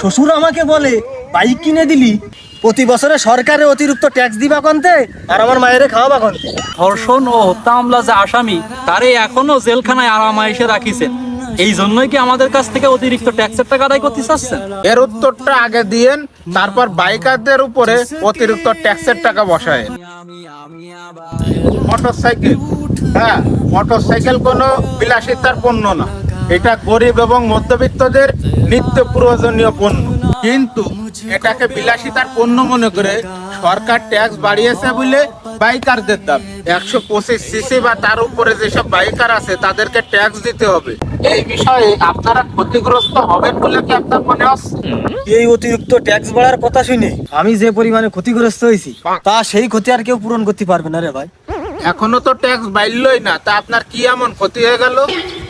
শ্বশুর আমাকে বলে বাইক কিনে দিলি, প্রতি বছরে সরকারে অতিরিক্ত ট্যাক্স দিবা কন্তে আর আমার মায়েরে খাওয়াবা কন্তে। ধর্ষণ ও হত্যা মামলা যে আসামি তারে এখনো জেলখানায় আরামায়েশে রাখিছেন, এই জন্যই কি আমাদের কাছ থেকে অতিরিক্ত ট্যাক্সের টাকা আদায় করতে চাচ্ছেন? এর উত্তরটা আগে দিয়েন, তারপর বাইকারদের উপরে অতিরিক্ত ট্যাক্সের টাকা বসায়। মোটরসাইকেল, হ্যাঁ, মোটরসাইকেল কোনো বিলাসিতার পণ্য না, এটা গরিব এবং মধ্যবিত্তদের নিত্য প্রয়োজনীয় পণ্য। কিন্তু এটাকে বিলাসিতার পণ্য মনে করে সরকার ট্যাক্স বাড়িয়েছে বলে বাইকারদের দাম 125 সিসি বা তার উপরে যেসব বাইকার আছে তাদেরকে ট্যাক্স দিতে হবে। এই বিষয়ে আপনারা ক্ষতিগ্রস্ত হবেন বলে কি আপনার মনে হচ্ছে? এই অতিরিক্ত ট্যাক্স বাড়ার কথা শুনে আমি যে পরিমাণে ক্ষতিগ্রস্ত হয়েছি তা সেই ক্ষতি আর কেউ পূরণ করতে পারবে না রে ভাই। এখনো তো ট্যাক্স বাড়লই না, তা আপনার কি এমন ক্ষতি হয়ে গেল?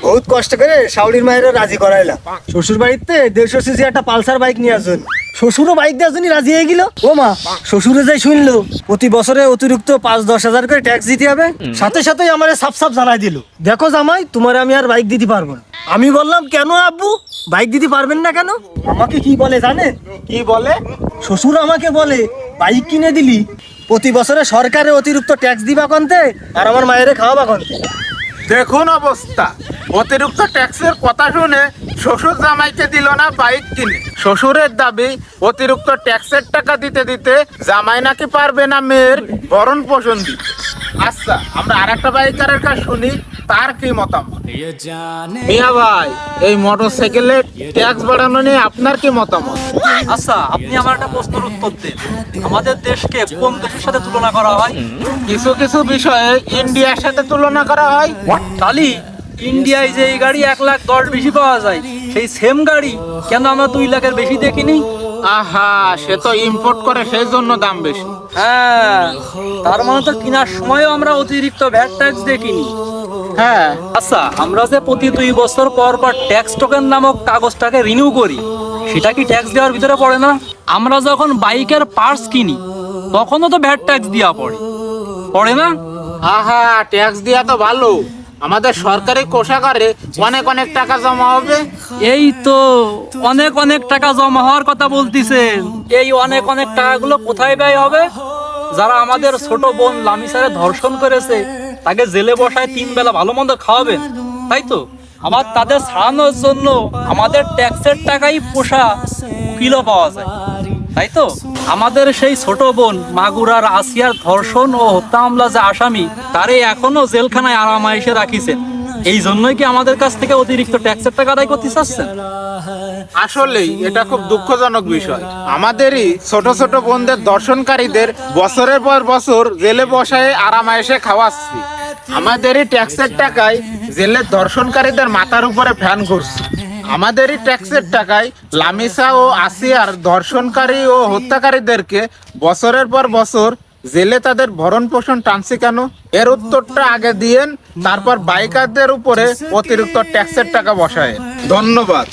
বহুত কষ্ট করে শাওড়ির মায়ের রাজি করাইলাম শ্বশুর বাড়িতে 150 সিসি একটা পালসার বাইক নিয়ে আসুন। শ্বশুরও বাইক দেওয়ার জন্য রাজি হয়ে গেল। ও মা, শ্বশুরে যাই শুনলো প্রতি বছরে অতিরিক্ত 5-10 হাজার করে ট্যাক্স দিতে হবে, সাথে সাথেই আমার সাফ জানাই দিল, দেখো জামাই তোমার আমি আর বাইক দিতে পারবো না। আমি বললাম কেন আব্বু, বাইক দিতে পারবেন না কেন? আমাকে কি বলে জানেন? কি বলে? শ্বশুর আমাকে বলে বাইক কিনে দিলি, প্রতি বছরে সরকারে অতিরিক্ত ট্যাক্স দিবা কন্তে আর আমার মায়েরে খাওয়াবা কন্তে। দেখুন অবস্থা, অতিরিক্ত ট্যাক্সের কথা শুনে শ্বশুর জামাইকে দিল না বাইক কিনে। শ্বশুরের দাবি অতিরিক্ত ট্যাক্সের টাকা দিতে দিতে জামাই নাকি পারবে না মেয়ের ভরণ পোষণ দিতে। আচ্ছা, আমরা আরেকটা বাইকারের কাছে শুনি তার কি মতামত। মিয়া ভাই, এই মোটরসাইকেলের ট্যাক্স বাড়ানো নিয়ে আপনার কি মতামত? আচ্ছা, আপনি আমার একটা প্রশ্নের উত্তর দেন, আমাদের দেশকে কোন দেশের সাথে তুলনা করা হয়? কিছু কিছু বিষয়ে ইন্ডিয়ার সাথে তুলনা করা হয়। তালি ইন্ডিয়ায় যে এই গাড়ি 1,10,000 বেশি পাওয়া যায়, সেই সেম গাড়ি কেন আমরা 2 লাখের বেশি দেখিনি? আহা, সে তো ইম্পোর্ট করে, সেই জন্য দাম বেশি। হ্যাঁ, তার মানে তো কেনার সময়ও আমরা অতিরিক্ত ভ্যাট ট্যাক্স দেখিনি। হ্যাঁ, আচ্ছা, আমরা যে প্রতি 2 বছর পর পর ট্যাক্স টোকেন নামক কাগজটাকে রিনিউ করি, সেটা কি ট্যাক্স দেওয়ার ভিতরে পড়ে না? আমরা যখন বাইকের পার্টস কিনি তখনও তো ভ্যাট ট্যাক্স দেওয়া পড়ে না? আহা, ট্যাক্স দেওয়া তো ভালো, আমাদের সরকারি কোষাগারে অনেক অনেক টাকা জমা হবে। এই তো অনেক অনেক টাকা জমা হওয়ার কথা বলতিছেন, এই অনেক অনেক টাকাগুলো কোথায় ব্যয় হবে? যারা আমাদের ছোট বোন লামিসারে ধর্ষণ করেছে তাকে জেলে বসায় 3 বেলা ভালো মন্দ খাওয়াবেন, তাই তো? আবার তাদের ছাড়ানোর জন্য আমাদের ট্যাক্সের টাকাই পোষা উকিলও পাওয়া যায়, তাই তো? আমাদের সেই ছোট বোন মাগুরার আসিয়ার ধর্ষণ ও হত্যা মামলা যে আসামি তারে এখনো জেলখানায় আরামায়েশে রাখিছেন, এই জন্যই কি আমাদের কাছ থেকে অতিরিক্ত ট্যাক্সের টাকা আদায় করতে চাচ্ছেন? আসলেই এটা খুব দুঃখজনক বিষয়। আমাদেরই ছোট ছোট বোনদের ধর্ষণকারীদের বছরের পর বছর জেলে বসায় আরামায়েশে খাওয়াচ্ছি, আমাদেরই ট্যাক্সের টাকায় জেলের ধর্ষণকারীদের মাথার উপরে ফ্যান ঘুরছে। আমাদেরই ট্যাক্সের টাকায় লামিসা ও আসিয়ার ধর্ষণকারী ও হত্যাকারীদেরকে বছরের পর বছর জেলে তাদের ভরণ পোষণ টানছে কেন? এর উত্তরটা আগে দিয়েন, তারপর বাইকারদের উপরে অতিরিক্ত ট্যাক্সের টাকা বসায়। ধন্যবাদ।